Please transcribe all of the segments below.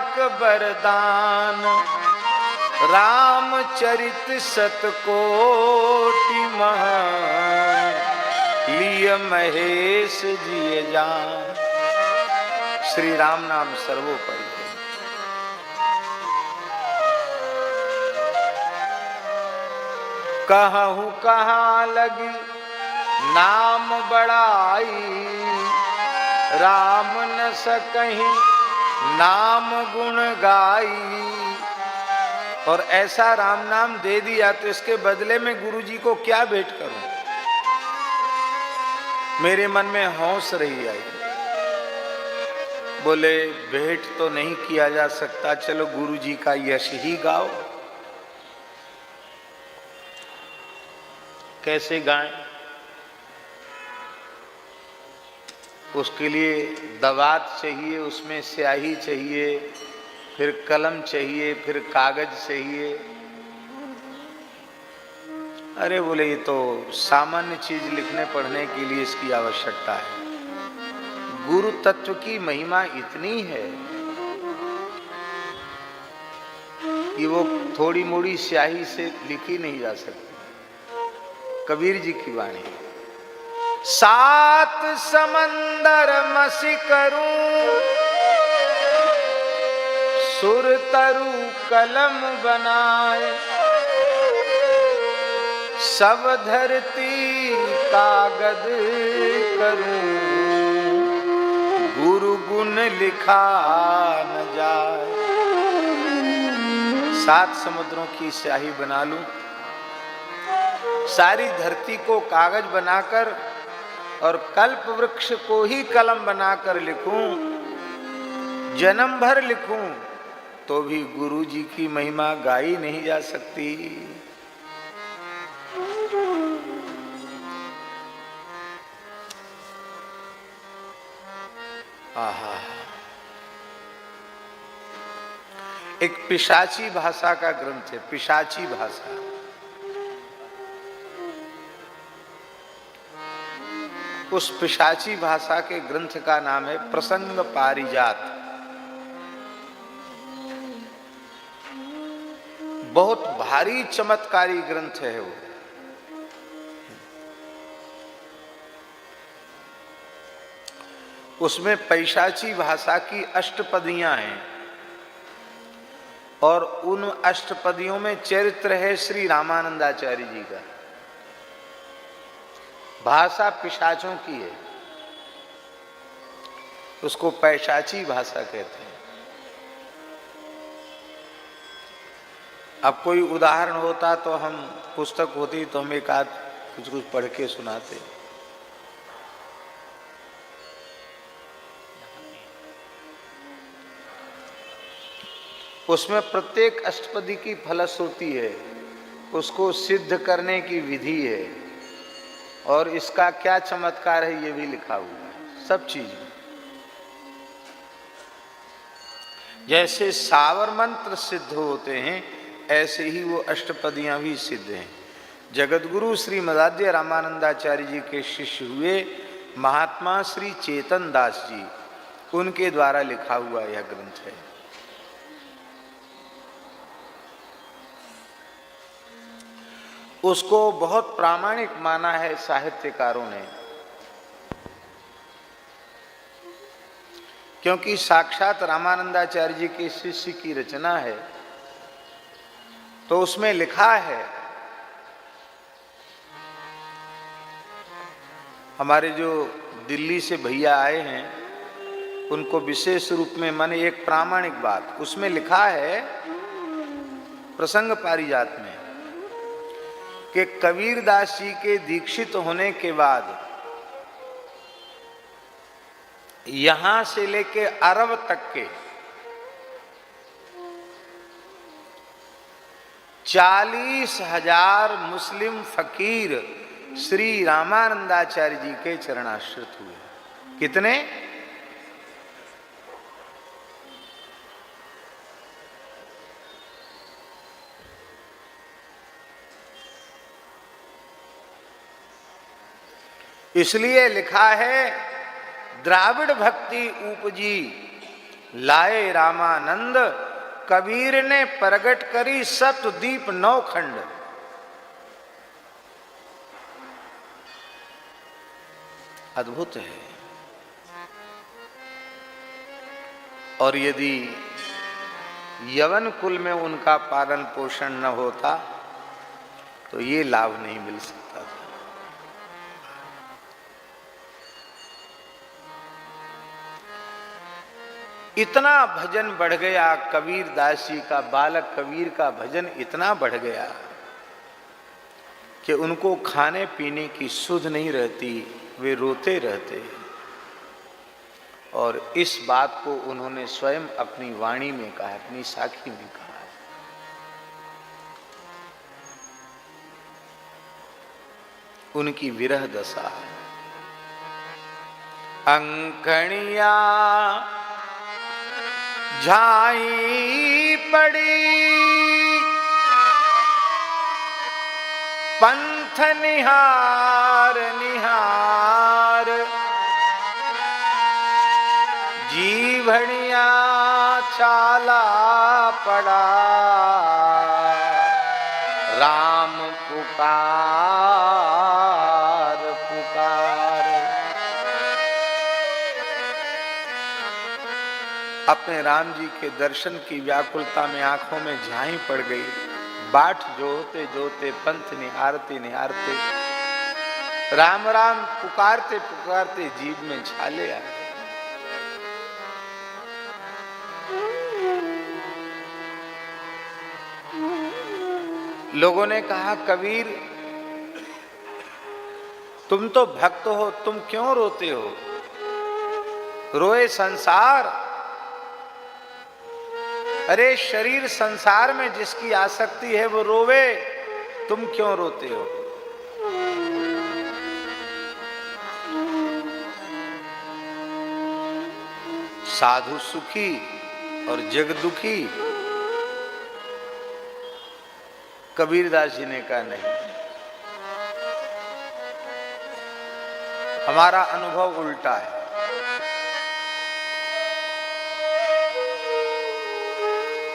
तारक बरदान, रामचरित सतकोटि महान, लिय महेश जिय जान। श्री राम नाम सर्वोपरि है। कहूँ कहाँ लगी नाम बड़ाई, राम न सकहीं नाम गुण गाई। और ऐसा राम नाम दे दिया तो इसके बदले में गुरु जी को क्या भेंट करूं? मेरे मन में हौस रही आई, बोले भेंट तो नहीं किया जा सकता, चलो गुरु जी का यश ही गाओ। कैसे गाएं? उसके लिए दवात चाहिए, उसमें स्याही चाहिए, फिर कलम चाहिए, फिर कागज चाहिए। अरे बोले ये तो सामान्य चीज लिखने पढ़ने के लिए इसकी आवश्यकता है। गुरु तत्व की महिमा इतनी है कि वो थोड़ी मोड़ी स्याही से लिखी नहीं जा सकती। कबीर जी की वाणी, सात समंदर मसी करूं, सुर तरु कलम बनाए, सब धरती कागज करूं, गुरु गुण लिखा न जाए। सात समुद्रों की स्याही बना लूं, सारी धरती को कागज बनाकर और कल्प वृक्ष को ही कलम बनाकर लिखूं, जन्म भर लिखूं, तो भी गुरु जी की महिमा गाई नहीं जा सकती। आहा, एक पिशाची भाषा का ग्रंथ है, पिशाची भाषा। उस पिशाची भाषा के ग्रंथ का नाम है प्रसंग पारिजात। बहुत भारी चमत्कारी ग्रंथ है वो। उसमें पैशाची भाषा की अष्टपदियां हैं और उन अष्टपदियों में चरित्र है श्री रामानंदाचार्य जी का। भाषा पिशाचों की है, उसको पैशाची भाषा कहते हैं। अब कोई उदाहरण होता तो हम, पुस्तक होती तो हम एक आध कुछ कुछ पढ़ के सुनाते। उसमें प्रत्येक अष्टपदी की फलश्रुति है, उसको सिद्ध करने की विधि है, और इसका क्या चमत्कार है ये भी लिखा हुआ है। सब चीज जैसे सावर मंत्र सिद्ध होते हैं, ऐसे ही वो अष्टपदियां भी सिद्ध हैं। जगतगुरु श्री मदाध्य रामानंदाचार्य जी के शिष्य हुए महात्मा श्री चेतन दास जी, उनके द्वारा लिखा हुआ यह ग्रंथ है। उसको बहुत प्रामाणिक माना है साहित्यकारों ने, क्योंकि साक्षात रामानंदाचार्य जी के शिष्य की रचना है। तो उसमें लिखा है, हमारे जो दिल्ली से भैया आए हैं उनको विशेष रूप में माने एक प्रामाणिक बात उसमें लिखा है प्रसंग पारिजात में कि कबीरदास जी के दीक्षित होने के बाद यहां से लेके अरब तक के 40,000 मुस्लिम फकीर श्री रामानंदाचार्य जी के चरणाश्रित हुए। कितने? इसलिए लिखा है द्राविड़ भक्ति उपजी लाए रामानंद, कबीर ने प्रगट करी सतदीप 9 खंड। अद्भुत है। और यदि यवन कुल में उनका पालन पोषण न होता तो ये लाभ नहीं मिल सकता था। इतना भजन बढ़ गया कबीर दास जी का, बालक कबीर का भजन इतना बढ़ गया कि उनको खाने पीने की सुध नहीं रहती, वे रोते रहते। और इस बात को उन्होंने स्वयं अपनी वाणी में कहा, अपनी साखी में कहा। उनकी विरह दशा है। अंकणिया झाई पड़ी, पंथ निहार निहार, जीवड़िया चाला पड़ा, राम पुकार पुकार। अपने राम जी के दर्शन की व्याकुलता में आंखों में झाई पड़ गई। बाट जोते जोते, पंथ निहारते निहारते, राम राम पुकारते पुकारते जीभ में छाले आ गए। लोगों ने कहा, कबीर तुम तो भक्त हो, तुम क्यों रोते हो? रोए संसार। अरे शरीर संसार में जिसकी आसक्ति है वो रोवे, तुम क्यों रोते हो? साधु सुखी और जग दुखी। कबीरदास जी ने कहा, नहीं, हमारा अनुभव उल्टा है।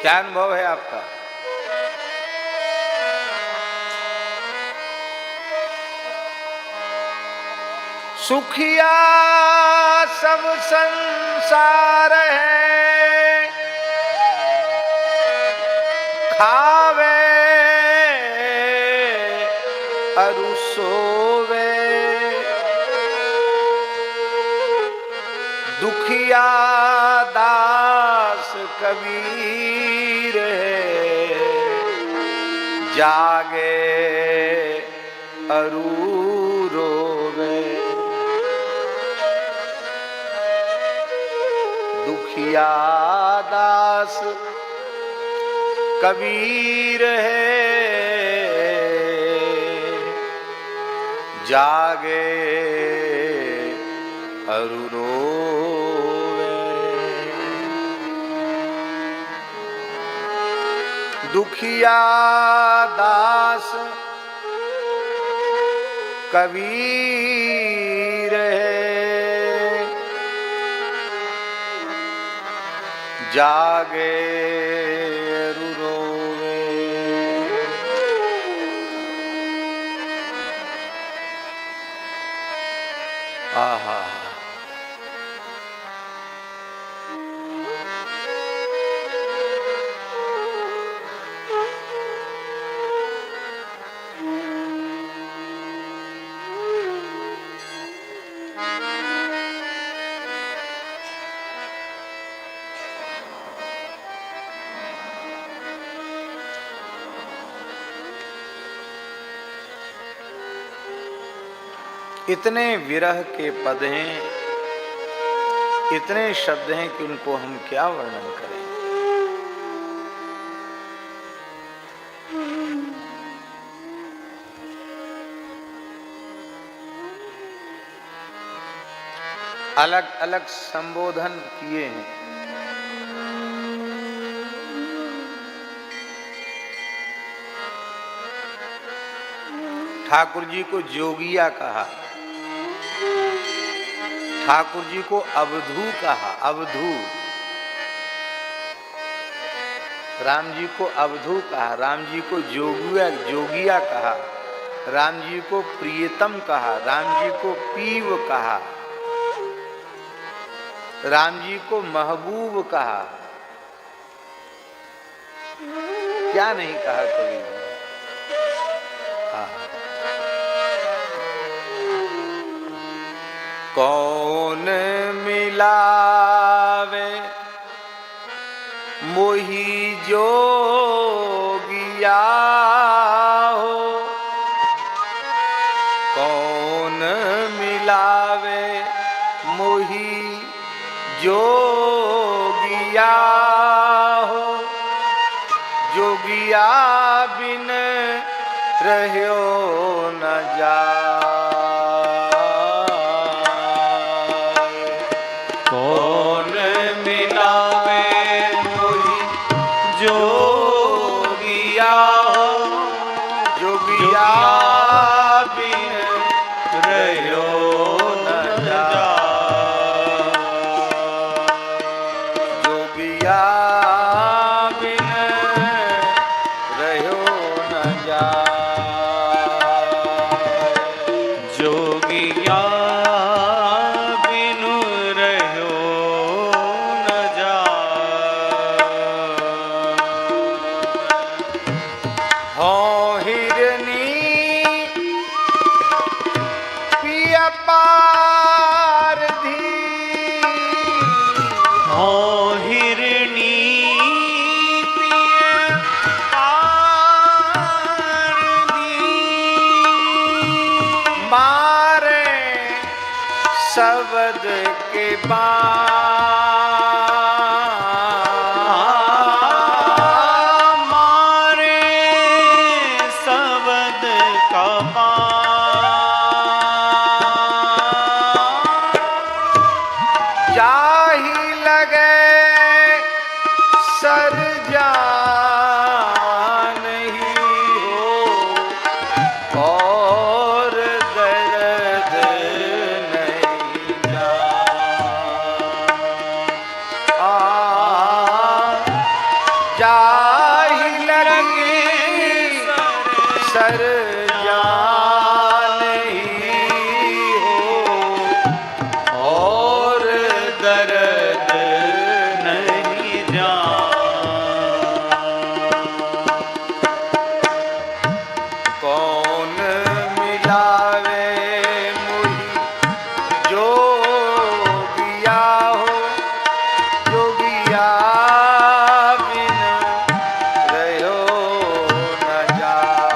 क्या अनुभव है आपका? सुखिया सब संसार है, खावे अरु सोवे, दुखिया दास कबीर है, जागे अरु रोवे। दुखिया दास कबीर है, जागे अरु रोवे। दुखिया दास कबीर है, जागे अरु रोवे। आहा, इतने विरह के पद हैं, इतने शब्द हैं कि उनको हम क्या वर्णन करें। अलग अलग संबोधन किए हैं। ठाकुर जी को जोगिया कहा, ठाकुर जी को अवधू कहा, अवधू। राम जी को अवधू कहा, राम जी को जोगिया कहा, राम जी को प्रियतम कहा, राम जी को पीव कहा, राम जी को महबूब कहा। क्या नहीं कहा कभी। हाँ। कौन मिलावे मोही जोगिया हो, कौन मिलावे मोही जोगिया हो, जोगिया बिन रह्यो न जाए। कौन मिलावे मोही जोगिया हो, जोगिया बिन रह्यो न जाए। जोगिया बिन रह्यो न जाए। जोगिया बिनु रह्यो न जाए। हों हिरनी पिया पारधी, हों हिरनी पिया पारधी, मारे शब्द के बाण, मारे शब्द का जाहि लगे सर जान ही हो, और दर्द नहीं जान। जाहि लगे सर जान ही हो, और दर्द नहीं जान। कौन मिलावे मोही जोगिया हो, जोगिया बिन रह्यो न जाए।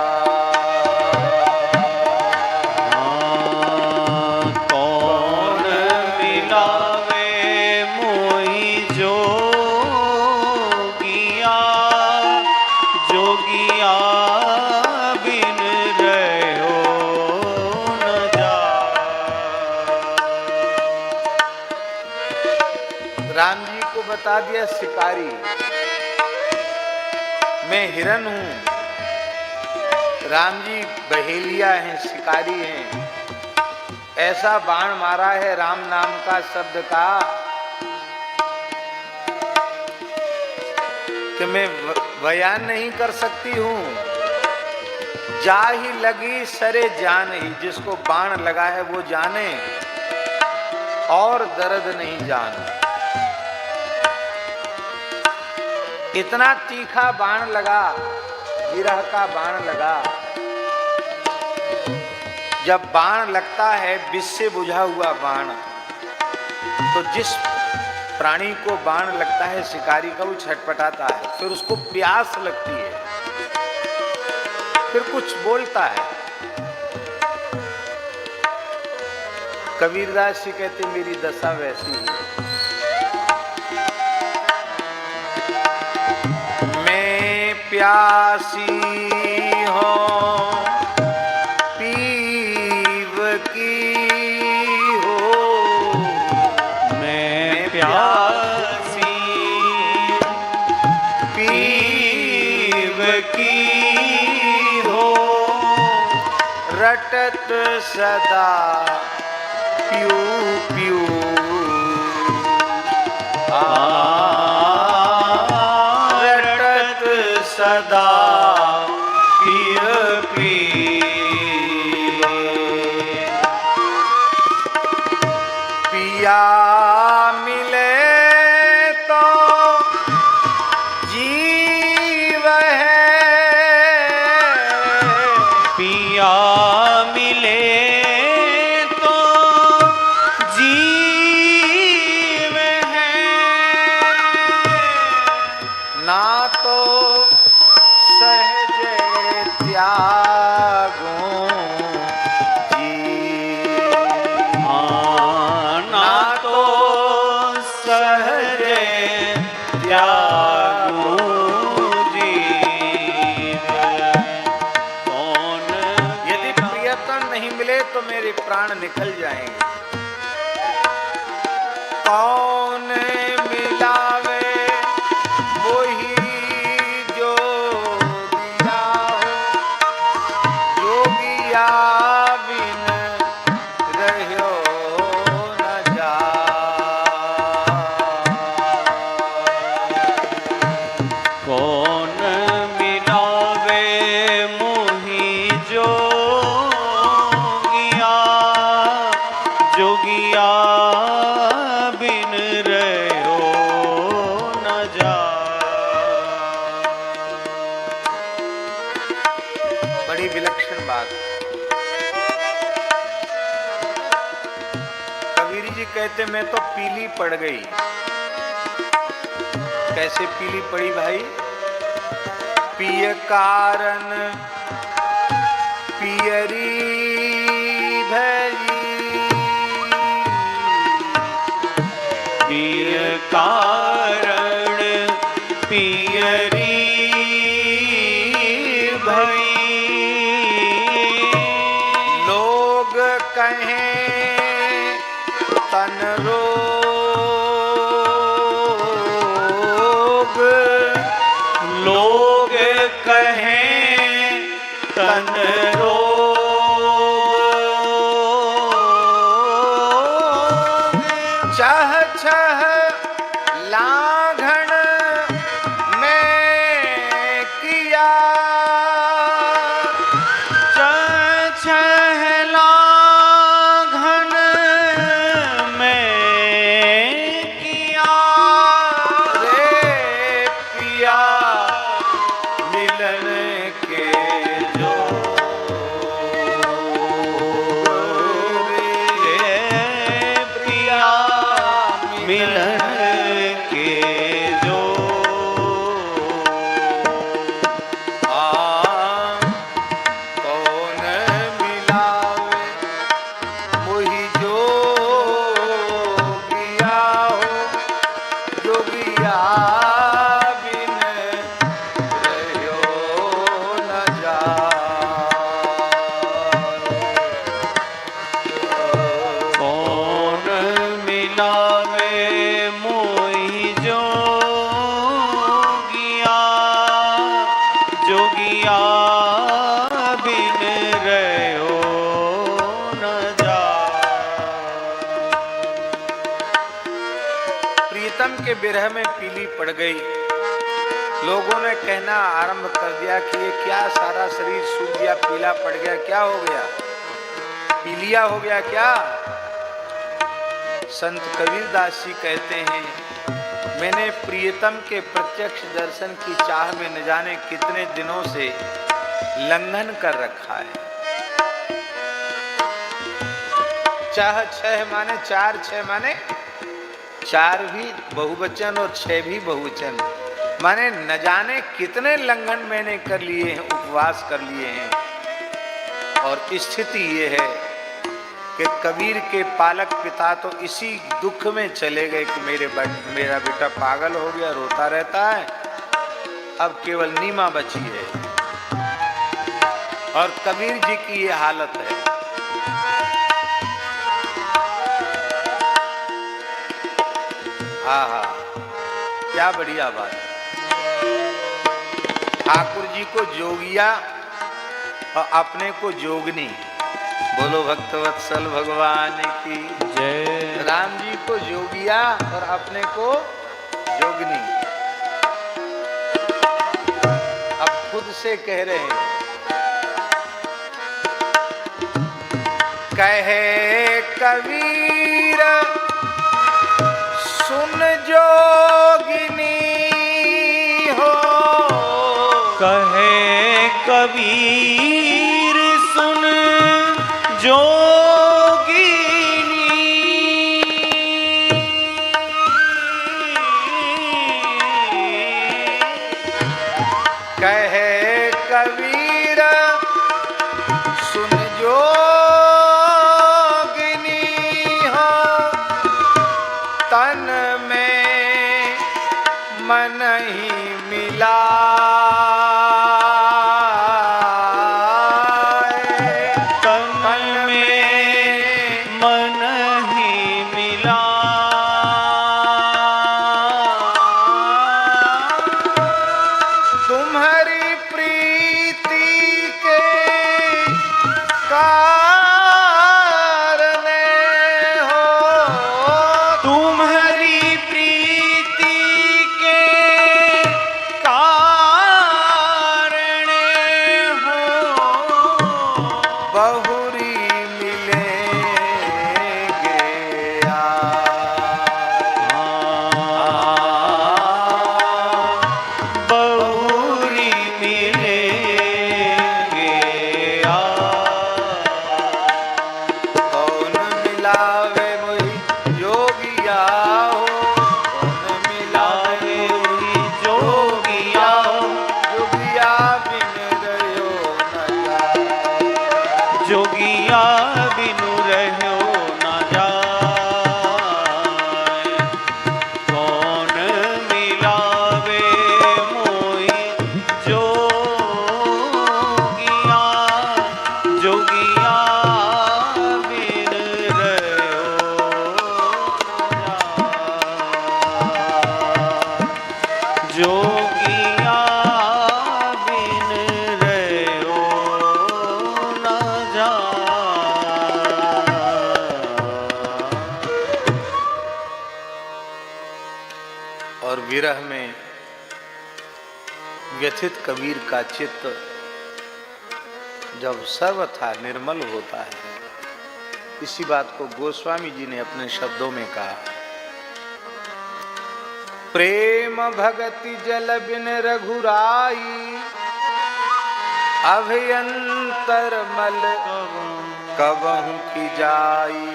कौन मिलावे मोही जोगिया, जोगिया बिन रह्यो न जाए। राम जी को बता दिया शिकारी, मैं हिरन हूं। राम जी बहेलिया हैं, शिकारी हैं। ऐसा बाण मारा है राम नाम का शब्द का कि मैं बयान नहीं कर सकती हूं। जाहि लगी सरे जान ही, जिसको बाण लगा है वो जाने, और दर्द नहीं जाने। इतना तीखा बाण लगा, गिरह का बाण लगा। जब बाण लगता है विष से बुझा हुआ बाण, तो जिस प्राणी को बाण लगता है शिकारी का, वो छटपटाता है, फिर उसको प्यास लगती है, फिर कुछ बोलता है। कबीरदास जी कहते मेरी दशा वैसी है। मैं प्यासी हूँ पीव की हो, मैं प्यासी पीव की हो, रटत सदा प्यू प्यू। रटत सदा पिय पीवे। पिया मिले तो जीव है, पिया मिले तो जीव है, ना तो सहज त्यागूं जी, ना तो सहज त्यागू जीव। कौन यदि प्रियतम नहीं मिले तो मेरे प्राण निकल जाएंगे। कौन मिलावे वही जोगिया हो, जोगिया बिन रह्यो न जाए। कौन मिलावे मोहि जोगिया, जोगिया बिन रह्यो न जाए। बड़ी विलक्षण बात। कबीर जी कहते मैं तो पीली पड़ गई। कैसे पीली पड़ी भाई? पिय कारण पियरी भई, पिय कारण पियरी भई। लोग कहें तन रोग, लोग कहें तन रोग, चह चह लाघन में किया, छहला घन में किया। रे पिया मिलन के जो रे प्रिया मिलन के जो। कौन मिलावे मोहि जोगिया हो, जोगिया बिन रह्यो न जाए। कौन मिलावे मोहि जोगिया, जोगिया बिन रह्यो न जाए। प्रीतम के विरह में पीली पड़ गई। लोगों ने कहना आरंभ कर दिया कि ये क्या सारा शरीर सूख गया, पीला पड़ गया, क्या हो गया, पीलिया हो गया क्या? संत कबीरदास जी कहते हैं मैंने प्रियतम के प्रत्यक्ष दर्शन की चाह में न जाने कितने दिनों से लंघन कर रखा है। चाह छह माने चार, छह माने चार भी बहुवचन और छह भी बहुवचन, माने न जाने कितने लंघन मैंने कर लिए हैं, उपवास कर लिए हैं। और स्थिति ये है कि कबीर के पालक पिता तो इसी दुख में चले गए कि मेरा बेटा पागल हो गया, रोता रहता है। अब केवल नीमा बची है और कबीर जी की ये हालत है। हाँ हाँ, क्या बढ़िया बात। ठाकुर जी को जोगिया और अपने को जोगनी। बोलो भक्तवत्सल भगवान की जय। राम जी को जोगिया और अपने को जोगनी। खुद से कह रहे हैं। कहे कबीर सुन जोगिनी हो, कहे कबीर सुन जोगिनी, कहे कबीर सुन जोगिनी हो, तन में मन ही मिला, जोगिया बिनु रहो न जाए, कौन मिलावे मोहि जोगिया, जोगिया बिन रहो न जाए, जोगिया बिन रहो न और विरह में व्यथित कबीर का चित्त जब सर्वथा निर्मल होता है, इसी बात को गोस्वामी जी ने अपने शब्दों में कहा। प्रेम भगति जल बिन रघुराई, अभयंतर मल कबहु की जाई।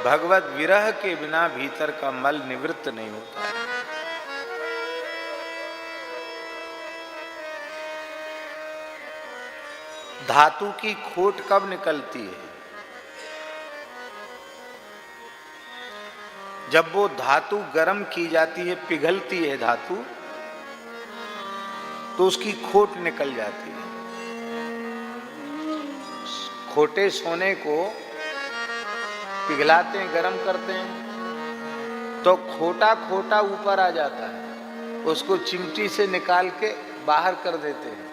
भगवत विरह के बिना भीतर का मल निवृत्त नहीं होता है। धातु की खोट कब निकलती है? जब वो धातु गर्म की जाती है, पिघलती है धातु, तो उसकी खोट निकल जाती है। खोटे सोने को पिघलाते हैं, गर्म करते हैं, तो खोटा खोटा ऊपर आ जाता है, उसको चिमटी से निकाल के बाहर कर देते हैं।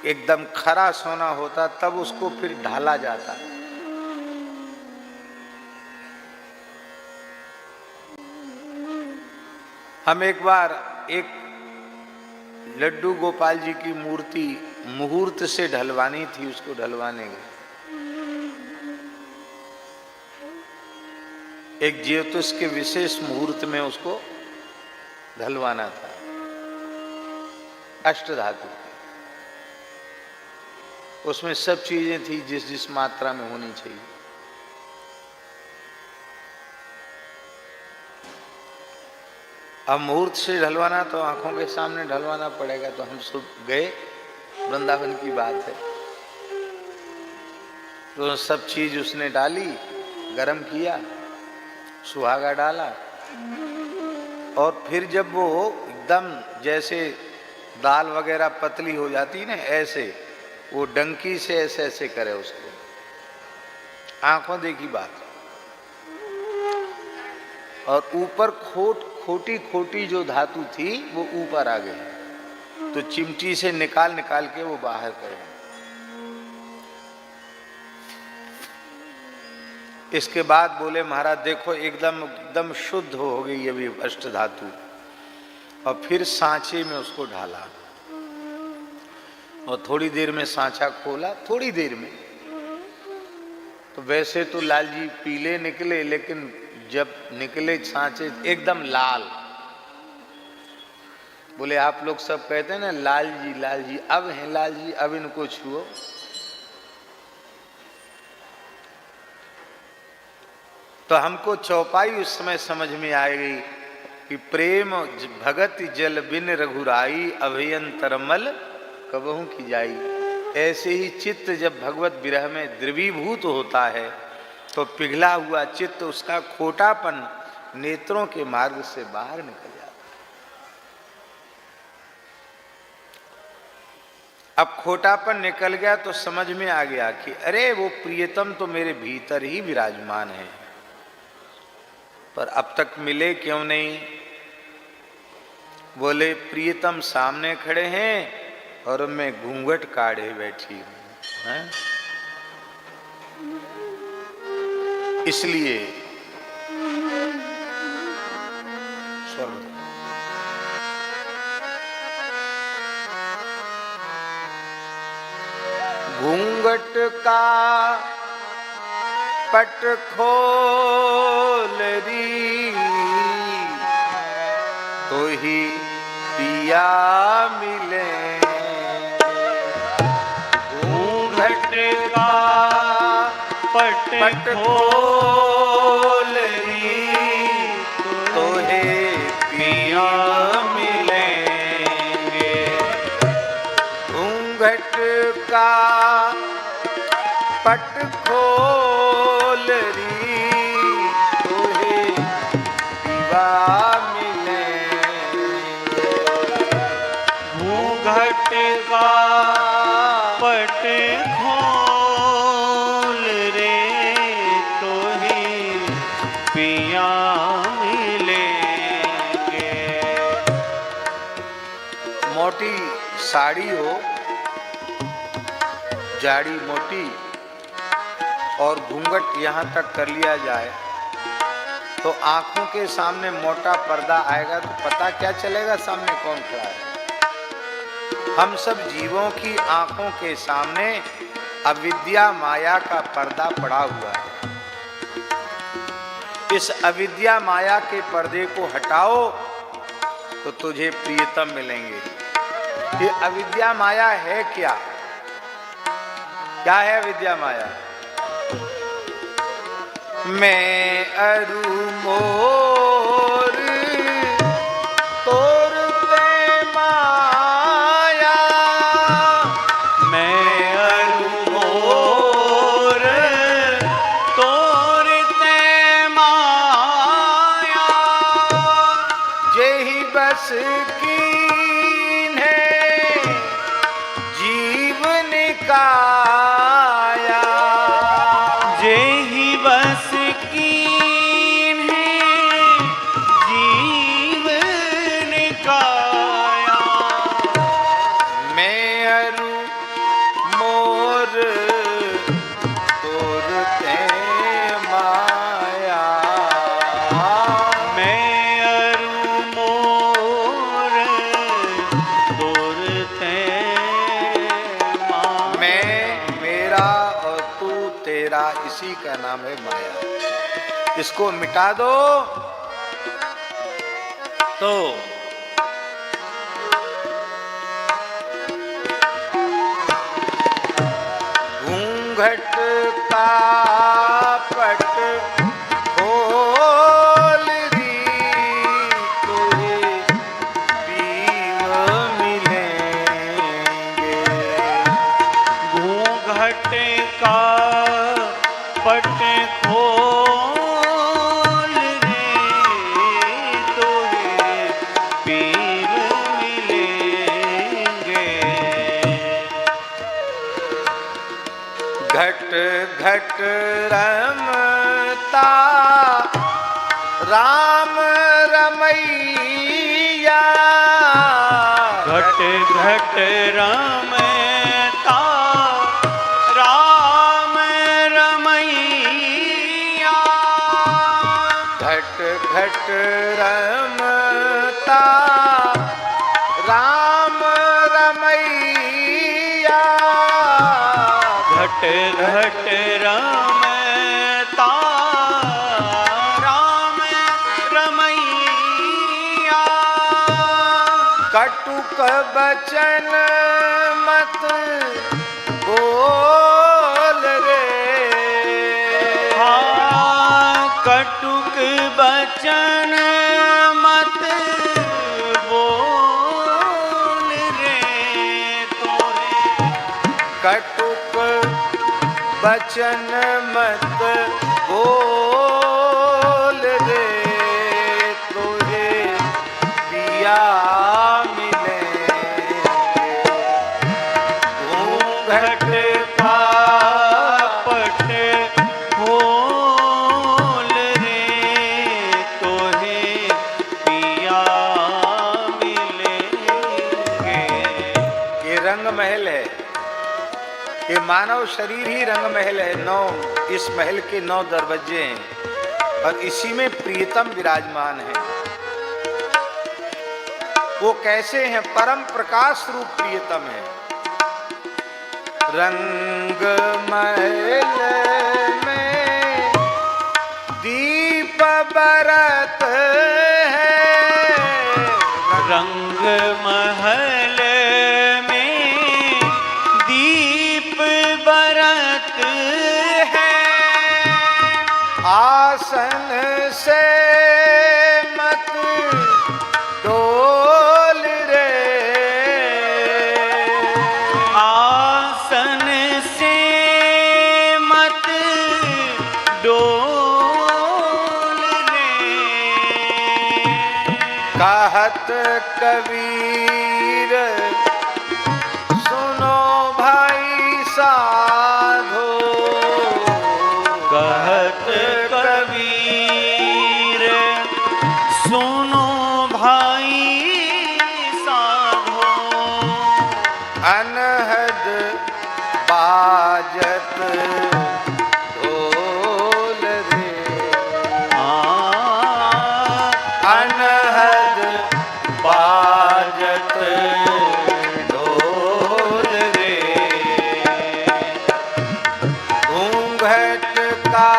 एकदम खरा सोना होता तब उसको फिर ढाला जाता है। हम एक बार एक लड्डू गोपाल जी की मूर्ति मुहूर्त से ढलवानी थी, उसको ढलवाने गए। एक ज्योतिष के विशेष मुहूर्त में उसको ढलवाना था, अष्ट धातु। उसमें सब चीजें थी जिस जिस मात्रा में होनी चाहिए। अब मुहूर्त से ढलवाना तो आंखों के सामने ढलवाना पड़ेगा, तो हम सब गए, वृंदावन की बात है। तो सब चीज उसने डाली, गरम किया, सुहागा डाला, और फिर जब वो एकदम जैसे दाल वगैरह पतली हो जाती है ना, ऐसे वो डंकी से ऐसे ऐसे करे उसको, आंखों देखी बात। और ऊपर खोटी खोटी जो धातु थी वो ऊपर आ गई, तो चिमटी से निकाल निकाल के वो बाहर करे। इसके बाद बोले महाराज देखो एकदम शुद्ध हो गई अभी अष्ट धातु। और फिर सांचे में उसको ढाला और थोड़ी देर में सांचा खोला, थोड़ी देर में। तो वैसे तो लाल जी पीले निकले, लेकिन जब निकले सांचे एकदम लाल। बोले आप लोग सब कहते हैं ना लाल जी, अब हैं लाल जी, अब इनको छुओ। तो हमको चौपाई उस समय समझ में आ गई कि प्रेम भगत जल बिन रघुराई, अभयंतरमल कबहू की जाई। ऐसे ही चित्त जब भगवत विरह में द्रवीभूत होता है तो पिघला हुआ चित्त, उसका खोटापन नेत्रों के मार्ग से बाहर निकल जाता है। अब खोटापन निकल गया तो समझ में आ गया कि अरे वो प्रियतम तो मेरे भीतर ही विराजमान है, पर अब तक मिले क्यों नहीं। बोले प्रियतम सामने खड़े हैं और मैं घूंघट काढ़े बैठी हूं, इसलिए घूंघट का पट खोल री तो ही पिया मिले। घूंघट का पट खोल री तो हे पिया मिलेंगे। घूंघट का पट खोल री तो हे पिया मिलेंगे। घूंघट का पट खोल रे तो ही पिया मिलेंगे। मोटी साड़ी हो, जाड़ी मोटी, और घूंघट यहाँ तक कर लिया जाए तो आंखों के सामने मोटा पर्दा आएगा तो पता क्या चलेगा सामने कौन खड़ा है। हम सब जीवों की आंखों के सामने अविद्या माया का पर्दा पड़ा हुआ है। इस अविद्या माया के पर्दे को हटाओ तो तुझे प्रियतम मिलेंगे। ये अविद्या माया है क्या? क्या है अविद्या माया? मैं अरु मोर तोरते माया, मैं अरु मोर तोरते माया, जेहि बस कीन्हे जीवन काया। जेहि बस कीन्हे जीवन काया। मैं अरु मोर तोरते माया, मैं अरु मोर तोरते माया। मैं, मेरा और तू तेरा, इसी का नाम है माया। इसको मिटा दो तो घूंघट का पट खोल री तुझे पीव मिलेंगे। घूंघट का पट खोल रे तोहे पीर मिलेंगे। घट घट रमता राम रमैया, घट घट रमता राम रमैया। घट घट रमता घट घट रमता राम रमैया। कटुक बचन मत बोल रे, हाँ कटुक बचन मत बोल रे तोरे। कटुक बचन मत बोल रे, तुझे पिया मिलेंगे। घूंघट का पट खोल रे तोहे पिया मिलेंगे। ये रंग महल है, ये मानव शरीर ही रंग महल है। 9 इस महल के 9 दरवाजे हैं और इसी में प्रियतम विराजमान है। वो कैसे हैं? परम प्रकाश रूप प्रियतम है। रंग महल में दीप बरत है, रंग महल में दीप बरत है। आसन से मत डोल रे, आसन से मत डोल रे। कहत कबीर सुनो भाई साधो, कहत कबीर सुनो भाई साधो। अनहद बाजत ढोल रे, अनहद बाजत ढोल रे। घूंघट का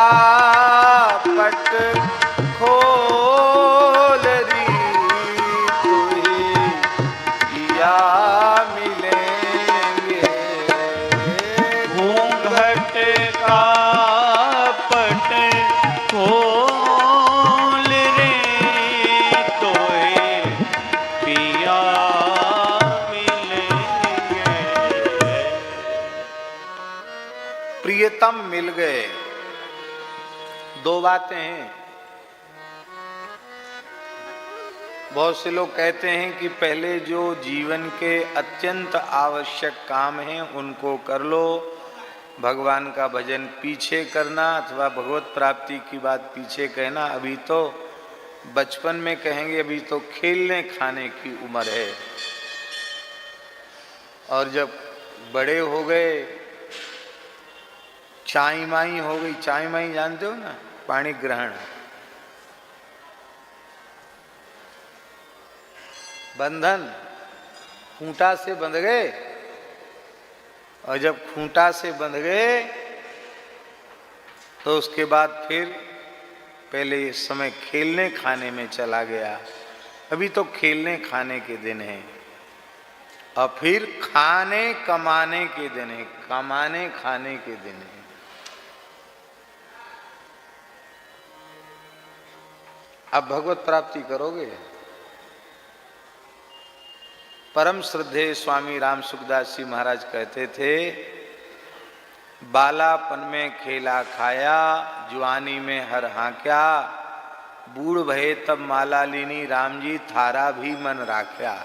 पट खोल री, तुझे पिया मिलेंगे। घूंघट का पट खोल रे तोए पिया मिलेंगे। प्रियतम मिल गए। 2 बातें हैं। बहुत से लोग कहते हैं कि पहले जो जीवन के अत्यंत आवश्यक काम हैं उनको कर लो, भगवान का भजन पीछे करना अथवा भगवत प्राप्ति की बात पीछे कहना। अभी तो बचपन में कहेंगे, अभी तो खेलने खाने की उम्र है। और जब बड़े हो गए, चाई माई हो गई। चाई माई जानते हो ना, पाणी ग्रहण। बंधन खूंटा से बंध गए, और जब खूंटा से बंध गए तो उसके बाद फिर पहले इस समय खेलने खाने में चला गया। अभी तो खेलने खाने के दिन हैं, और फिर खाने कमाने के दिन है, कमाने खाने के दिन है। अब भगवत प्राप्ति करोगे। परम श्रद्धेय स्वामी राम सुखदास जी महाराज कहते थे, बालापन में खेला खाया, जवानी में हर हाँक्या, बूढ़ भये तब माला लीनी, राम जी थारा भी मन राख्या।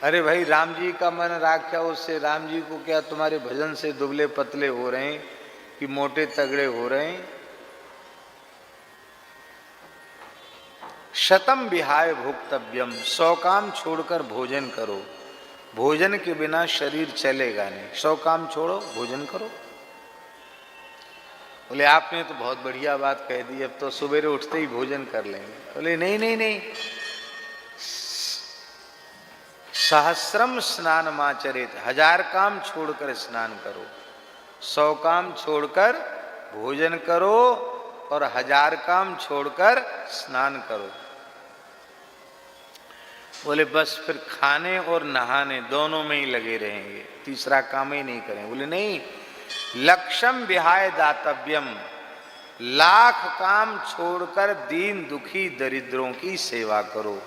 अरे भाई, राम जी का मन राख्या, उससे राम जी को क्या? तुम्हारे भजन से दुबले पतले हो रहे हैं कि मोटे तगड़े हो रहे हैं? शतम विहाय भोक्तव्यम, 100 काम छोड़कर भोजन करो। भोजन के बिना शरीर चलेगा नहीं। 100 काम छोड़ो, भोजन करो। बोले आपने तो बहुत बढ़िया बात कह दी, अब तो सवेरे उठते ही भोजन कर लेंगे। बोले नहीं नहीं नहीं, सहस्रम स्नान माचरित, 1000 काम छोड़कर स्नान करो, 100 काम छोड़कर भोजन करो और 1000 काम छोड़कर स्नान करो। बोले बस फिर खाने और नहाने दोनों में ही लगे रहेंगे, तीसरा काम ही नहीं करेंगे। बोले नहीं, लक्ष्यम विहाय दातव्यम, लाख काम छोड़कर दीन दुखी दरिद्रों की सेवा करो।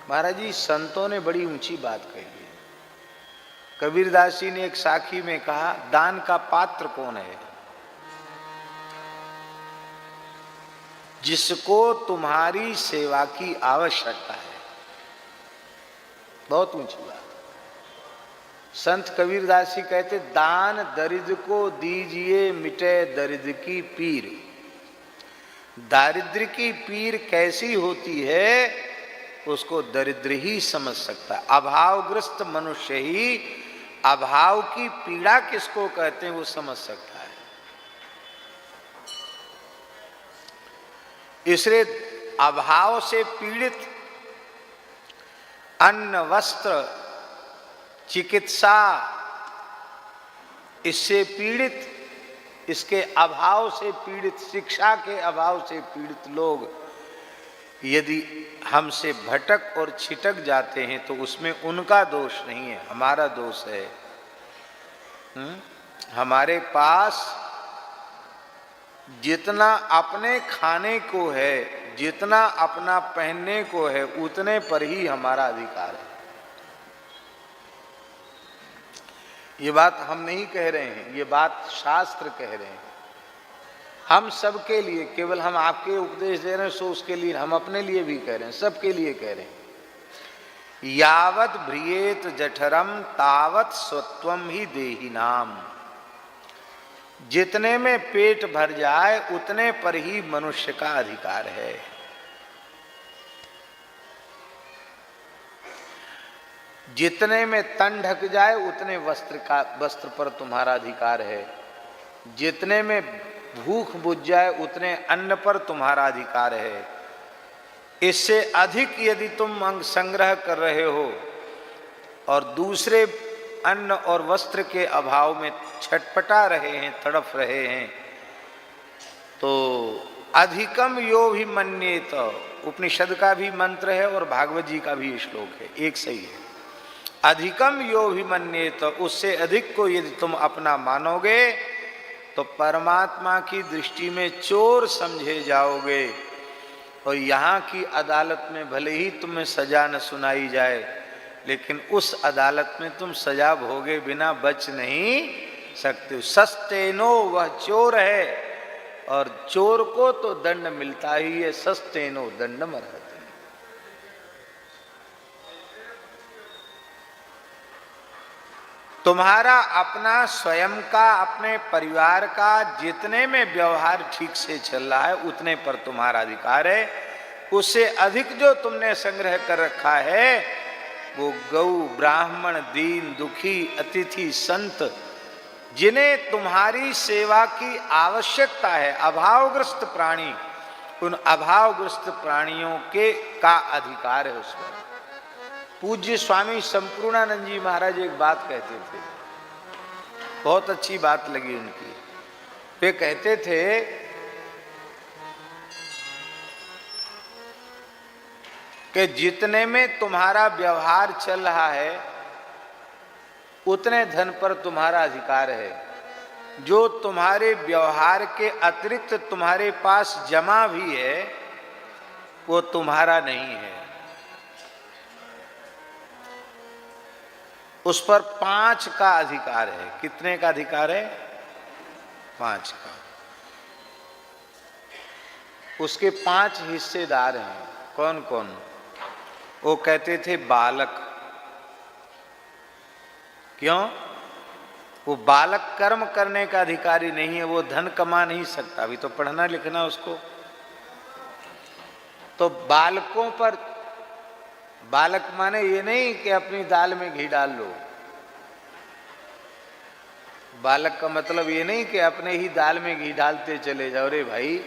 महाराज जी संतों ने बड़ी ऊंची बात कही है। कबीरदास जी ने एक साखी में कहा, दान का पात्र कौन है? जिसको तुम्हारी सेवा की आवश्यकता है। बहुत ऊंची बात। संत कबीरदास जी कहते, दान दरिद्र को दीजिए मिटे दरिद्र की पीर। दारिद्र की पीर कैसी होती है उसको दरिद्र ही समझ सकता है। अभावग्रस्त मनुष्य ही अभाव की पीड़ा किसको कहते हैं वो समझ सकता है। इसलिए अभाव से पीड़ित, अन्न वस्त्र चिकित्सा इससे पीड़ित, इसके अभाव से पीड़ित, शिक्षा के अभाव से पीड़ित लोग यदि हमसे भटक और छिटक जाते हैं तो उसमें उनका दोष नहीं है, हमारा दोष है। हमारे पास जितना अपने खाने को है, जितना अपना पहनने को है, उतने पर ही हमारा अधिकार है। ये बात हम नहीं कह रहे हैं, ये बात शास्त्र कह रहे हैं। हम सबके लिए, केवल हम आपके उपदेश दे रहे हैं सो उसके लिए, हम अपने लिए भी कह रहे हैं, सबके लिए कह रहे हैं। यावत भ्रियेत जठरम तावत स्वत्वम ही देहि नाम। जितने में पेट भर जाए उतने पर ही मनुष्य का अधिकार है। जितने में तन ढक जाए उतने वस्त्र पर तुम्हारा अधिकार है। जितने में भूख बुझ जाए उतने अन्न पर तुम्हारा अधिकार है। इससे अधिक यदि तुम अंग संग्रह कर रहे हो और दूसरे अन्न और वस्त्र के अभाव में छटपटा रहे हैं, तड़फ रहे हैं, तो अधिकम यो भी मन्येत, उपनिषद का भी मंत्र है और भागवत जी का भी श्लोक है, एक सही है। अधिकम यो भी मन्येत, उससे अधिक को यदि तुम अपना मानोगे तो परमात्मा की दृष्टि में चोर समझे जाओगे। और यहाँ की अदालत में भले ही तुम्हें सजा न सुनाई जाए, लेकिन उस अदालत में तुम सजा भोगे बिना बच नहीं सकते। सस्तेनो, वह चोर है और चोर को तो दंड मिलता ही है। सस्तेनो दंडम अर्हति। तुम्हारा अपना स्वयं का, अपने परिवार का जितने में व्यवहार ठीक से चल रहा है उतने पर तुम्हारा अधिकार है। उससे अधिक जो तुमने संग्रह कर रखा है वो गौ, ब्राह्मण, दीन दुखी, अतिथि, संत, जिन्हें तुम्हारी सेवा की आवश्यकता है, अभावग्रस्त प्राणी, उन अभावग्रस्त प्राणियों के का अधिकार है उस पर। पूज्य स्वामी संपूर्णानंद जी महाराज एक बात कहते थे, बहुत अच्छी बात लगी उनकी। वे कहते थे कि जितने में तुम्हारा व्यवहार चल रहा है उतने धन पर तुम्हारा अधिकार है। जो तुम्हारे व्यवहार के अतिरिक्त तुम्हारे पास जमा भी है वो तुम्हारा नहीं है। उस पर 5 का अधिकार है। कितने का अधिकार है? 5 का। उसके 5 हिस्सेदार हैं। कौन कौन? वो कहते थे बालक। क्यों? वो बालक कर्म करने का अधिकारी नहीं है, वो धन कमा नहीं सकता, अभी तो पढ़ना लिखना उसको। तो बालकों पर, बालक माने ये नहीं कि अपनी दाल में घी डाल लो। बालक का मतलब ये नहीं कि अपने ही दाल में घी डालते चले जाओ। रे भाई,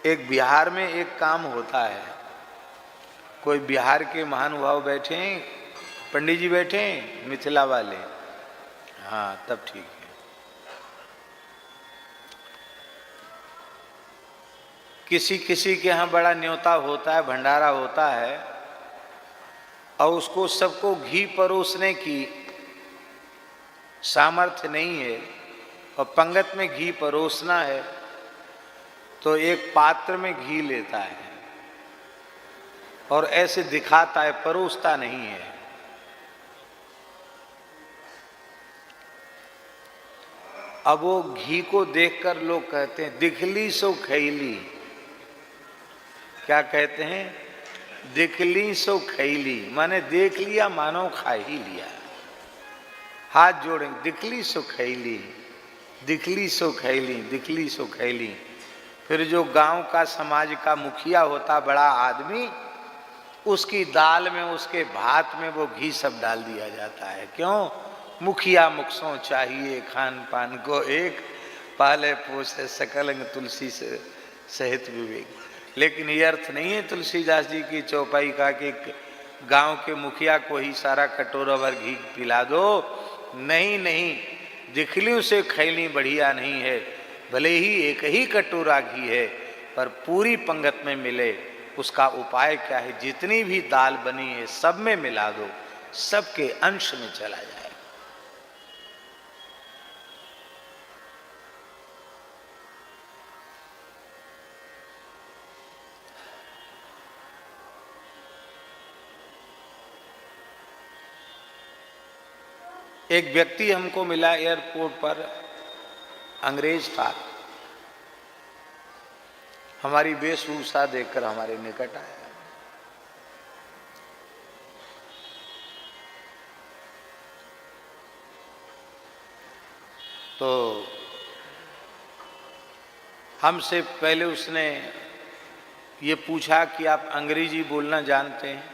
एक बिहार में एक काम होता है, कोई बिहार के महानुभाव बैठे हैं, पंडित जी बैठे हैं, मिथिला वाले, हाँ तब ठीक है। किसी किसी के यहाँ बड़ा न्योता होता है, भंडारा होता है, और उसको सबको घी परोसने की सामर्थ्य नहीं है, और पंगत में घी परोसना है, तो एक पात्र में घी लेता है और ऐसे दिखाता है, परोसता नहीं है। अब वो घी को देखकर लोग कहते हैं दिखली सो खैली। क्या कहते हैं? दिखली सो खैली, माने देख लिया मानो खा ही लिया। हाथ जोड़ें, दिखली सो खैली, दिखली सो खैली, दिखली सो खैली। फिर जो गांव का समाज का मुखिया होता, बड़ा आदमी, उसकी दाल में, उसके भात में वो घी सब डाल दिया जाता है। क्यों? मुखिया मुखसों चाहिए खान पान को एक, पाले पोसे सकल अंग तुलसी से सहित विवेक। लेकिन ये अर्थ नहीं है तुलसीदास जी की चौपाई का कि गांव के मुखिया को ही सारा कटोरा भर घी पिला दो। नहीं नहीं, दिखलियों से खैली बढ़िया नहीं है। भले ही एक ही कटोरा घी है, पर पूरी पंगत में मिले। उसका उपाय क्या है? जितनी भी दाल बनी है सब में मिला दो, सबके अंश में चला जाए। एक व्यक्ति हमको मिला एयरपोर्ट पर, अंग्रेज था। हमारी वेशभूषा देखकर हमारे निकट आया। तो हमसे पहले उसने ये पूछा कि आप अंग्रेजी बोलना जानते हैं?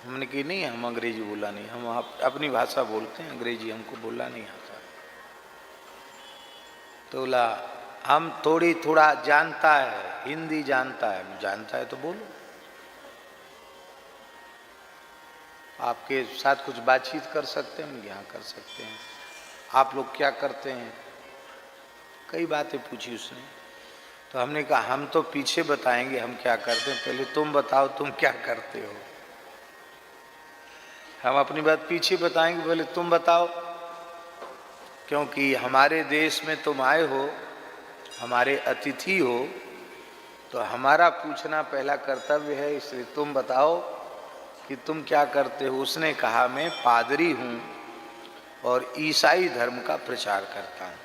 हमने कहा नहीं, हम अंग्रेजी बोला नहीं, हम अपनी भाषा बोलते हैं, अंग्रेजी हमको बोलना नहीं आता। तो बोला हम थोड़ा जानता है, हिंदी जानता है। जानता है तो बोलो, आपके साथ कुछ बातचीत कर सकते हैं, हम यहाँ कर सकते हैं। आप लोग क्या करते हैं? कई बातें पूछी उसने। तो हमने कहा हम तो पीछे बताएंगे हम क्या करते हैं, पहले तुम बताओ तुम क्या करते हो। हम अपनी बात पीछे बताएंगे, पहले तुम बताओ, क्योंकि हमारे देश में तुम आए हो, हमारे अतिथि हो, तो हमारा पूछना पहला कर्तव्य है। इसलिए तुम बताओ कि तुम क्या करते हो। उसने कहा मैं पादरी हूँ और ईसाई धर्म का प्रचार करता हूँ।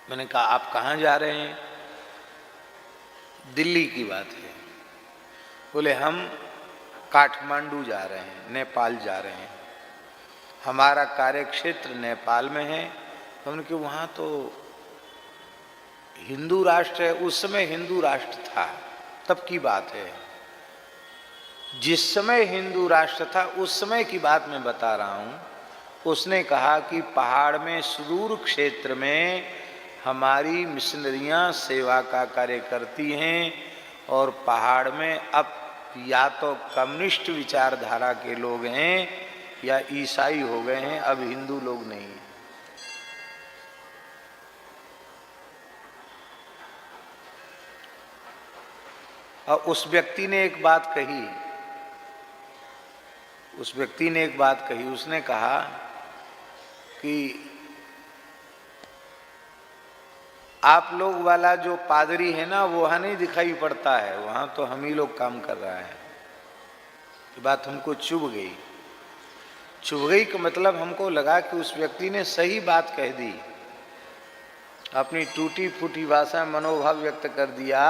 मैंने कहा आप कहाँ जा रहे हैं? दिल्ली की बात है। बोले हम काठमांडू जा रहे हैं, नेपाल जा रहे हैं, हमारा कार्यक्षेत्र नेपाल में है। हमने कहा वहाँ तो हिंदू राष्ट्र है। उस समय हिंदू राष्ट्र था, तब की बात है। जिस समय हिंदू राष्ट्र था उस समय की बात मैं बता रहा हूँ। उसने कहा कि पहाड़ में सुदूर क्षेत्र में हमारी मिशनरियाँ सेवा का कार्य करती हैं, और पहाड़ में अब या तो कम्युनिस्ट विचारधारा के लोग हैं या ईसाई हो गए हैं, अब हिंदू लोग नहीं हैं। और उस व्यक्ति ने एक बात कही, उसने कहा कि आप लोग वाला जो पादरी है ना, वो वहाँ नहीं दिखाई पड़ता है, वहाँ तो हम ही लोग काम कर रहा है। ये बात हमको चुभ गई का मतलब हमको लगा कि उस व्यक्ति ने सही बात कह दी। अपनी टूटी फूटी भाषा में मनोभाव व्यक्त कर दिया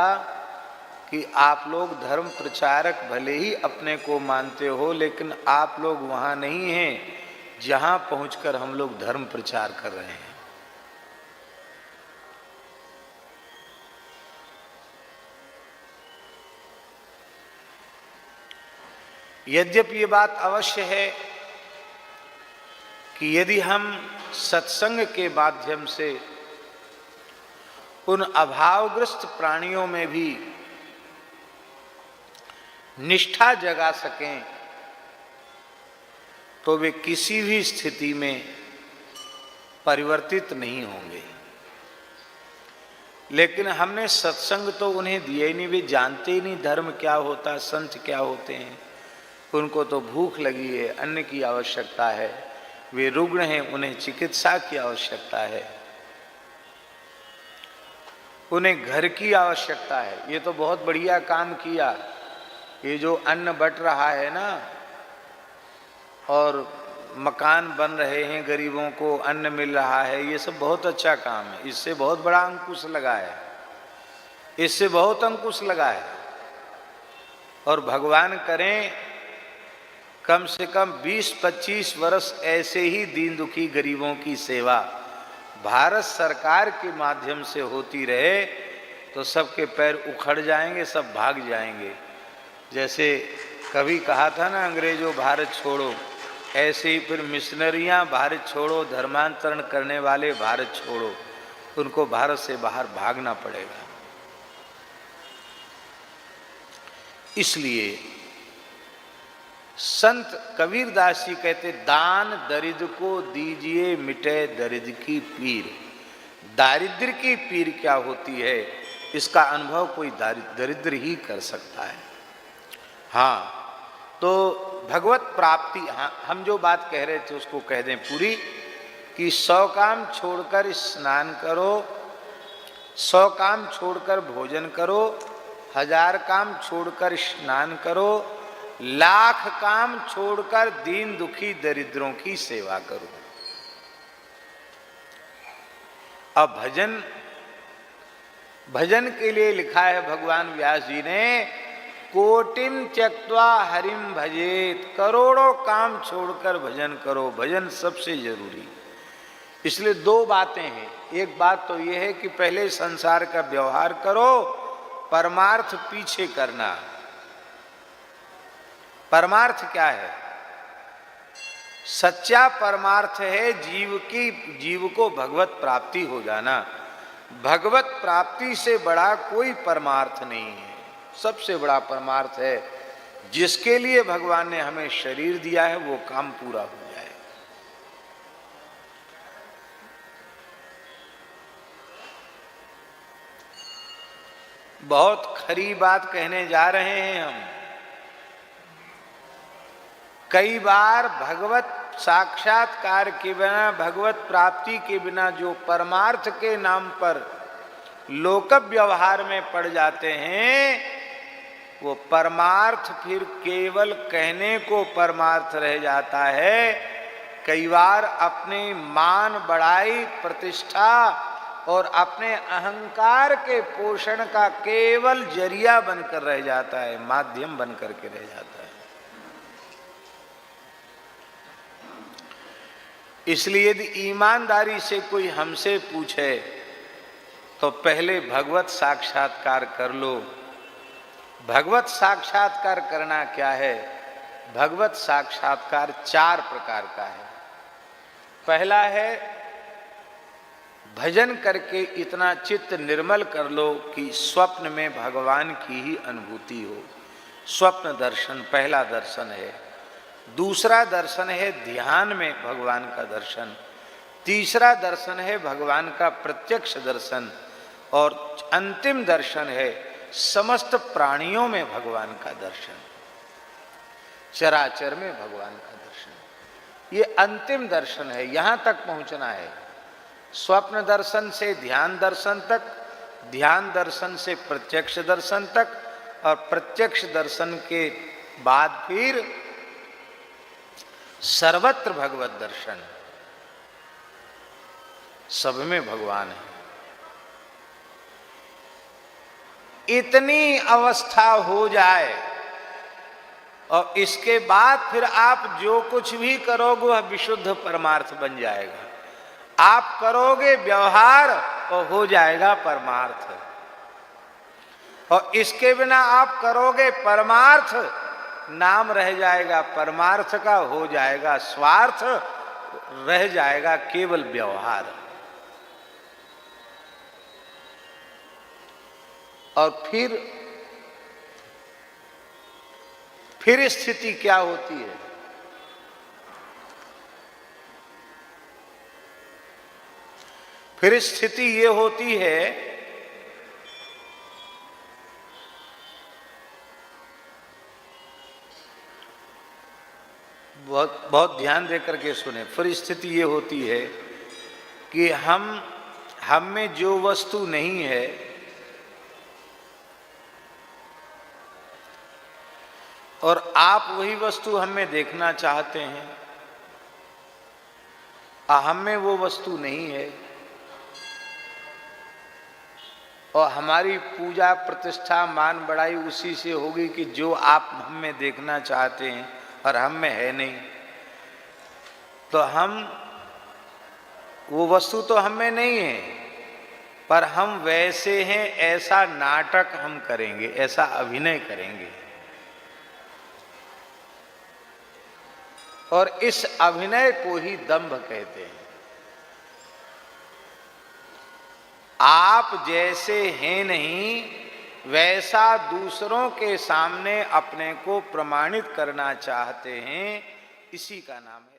कि आप लोग धर्म प्रचारक भले ही अपने को मानते हो, लेकिन आप लोग वहाँ नहीं हैं जहाँ पहुँचकर हम लोग धर्म प्रचार कर रहे हैं। यद्यपि ये बात अवश्य है कि यदि हम सत्संग के माध्यम से उन अभावग्रस्त प्राणियों में भी निष्ठा जगा सकें तो वे किसी भी स्थिति में परिवर्तित नहीं होंगे। लेकिन हमने सत्संग तो उन्हें दिए ही नहीं, वे जानते ही नहीं धर्म क्या होता है, संत क्या होते हैं। उनको तो भूख लगी है, अन्न की आवश्यकता है, वे रुग्ण हैं, उन्हें चिकित्सा की आवश्यकता है, उन्हें घर की आवश्यकता है। ये तो बहुत बढ़िया काम किया, ये जो अन्न बट रहा है ना, और मकान बन रहे हैं, गरीबों को अन्न मिल रहा है, ये सब बहुत अच्छा काम है। इससे बहुत बड़ा अंकुश लगा है, इससे बहुत अंकुश लगा है। और भगवान करें कम से कम 20-25 वर्ष ऐसे ही दीन दुखी गरीबों की सेवा भारत सरकार के माध्यम से होती रहे तो सबके पैर उखड़ जाएंगे, सब भाग जाएंगे। जैसे कभी कहा था ना अंग्रेजों भारत छोड़ो, ऐसे ही फिर मिशनरियां भारत छोड़ो, धर्मांतरण करने वाले भारत छोड़ो, उनको भारत से बाहर भागना पड़ेगा। इसलिए संत कबीरदास जी कहते, दान दरिद्र को दीजिए मिटे दरिद्र की पीर। दारिद्र की पीर क्या होती है, इसका अनुभव कोई दरिद्र ही कर सकता है। हाँ, तो भगवत प्राप्ति, हाँ, हम जो बात कह रहे थे उसको कह दें पूरी, कि 100 काम छोड़कर स्नान करो, 100 काम छोड़कर भोजन करो, 1000 काम छोड़कर स्नान करो, 1,00,000 काम छोड़कर दीन दुखी दरिद्रों की सेवा करो। अब भजन के लिए लिखा है भगवान व्यास जी ने, कोटिम त्यक्त्वा हरिम भजेत, करोड़ों काम छोड़कर भजन करो। भजन सबसे जरूरी। इसलिए 2 बातें हैं। एक बात तो यह है कि पहले संसार का व्यवहार करो, परमार्थ पीछे करना। परमार्थ क्या है? सच्चा परमार्थ है जीव को भगवत प्राप्ति हो जाना। भगवत प्राप्ति से बड़ा कोई परमार्थ नहीं है। सबसे बड़ा परमार्थ है, जिसके लिए भगवान ने हमें शरीर दिया है वो काम पूरा हो जाए। बहुत खरी बात कहने जा रहे हैं हम। कई बार भगवत साक्षात्कार के बिना, भगवत प्राप्ति के बिना जो परमार्थ के नाम पर लोक व्यवहार में पड़ जाते हैं, वो परमार्थ फिर केवल कहने को परमार्थ रह जाता है। कई बार अपने मान बढ़ाई, प्रतिष्ठा और अपने अहंकार के पोषण का केवल जरिया बनकर रह जाता है, माध्यम बनकर के रह जाता है। इसलिए यदि ईमानदारी से कोई हमसे पूछे तो पहले भगवत साक्षात्कार कर लो। भगवत साक्षात्कार करना क्या है? भगवत साक्षात्कार 4 प्रकार का है। पहला है, भजन करके इतना चित्त निर्मल कर लो कि स्वप्न में भगवान की ही अनुभूति हो। स्वप्न दर्शन पहला दर्शन है। दूसरा दर्शन है ध्यान में भगवान का दर्शन। तीसरा दर्शन है भगवान का प्रत्यक्ष दर्शन। और अंतिम दर्शन है समस्त प्राणियों में भगवान का दर्शन, चराचर में भगवान का दर्शन। ये अंतिम दर्शन है, यहां तक पहुंचना है। स्वप्न दर्शन से ध्यान दर्शन तक, ध्यान दर्शन से प्रत्यक्ष दर्शन तक, और प्रत्यक्ष दर्शन के बाद फिर सर्वत्र भगवत दर्शन। सब में भगवान है। इतनी अवस्था हो जाए और इसके बाद फिर आप जो कुछ भी करोगे वह विशुद्ध परमार्थ बन जाएगा। आप करोगे व्यवहार और हो जाएगा परमार्थ। और इसके बिना आप करोगे परमार्थ, नाम रह जाएगा परमार्थ का, हो जाएगा स्वार्थ, रह जाएगा केवल व्यवहार। और फिर स्थिति क्या होती है? फिर स्थिति ये होती है बहुत बहुत ध्यान देकर के सुने। फिर स्थिति ये होती है कि हम में जो वस्तु नहीं है और आप वही वस्तु हमें देखना चाहते हैं, हम में वो वस्तु नहीं है, और हमारी पूजा प्रतिष्ठा मान बढ़ाई उसी से होगी कि जो आप हम में देखना चाहते हैं और हम में है नहीं। तो वो वस्तु तो हम में नहीं है, पर हम वैसे हैं ऐसा नाटक हम करेंगे, ऐसा अभिनय करेंगे, और इस अभिनय को ही दंभ कहते हैं। आप जैसे हैं नहीं, वैसा दूसरों के सामने अपने को प्रमाणित करना चाहते हैं, इसी का नाम है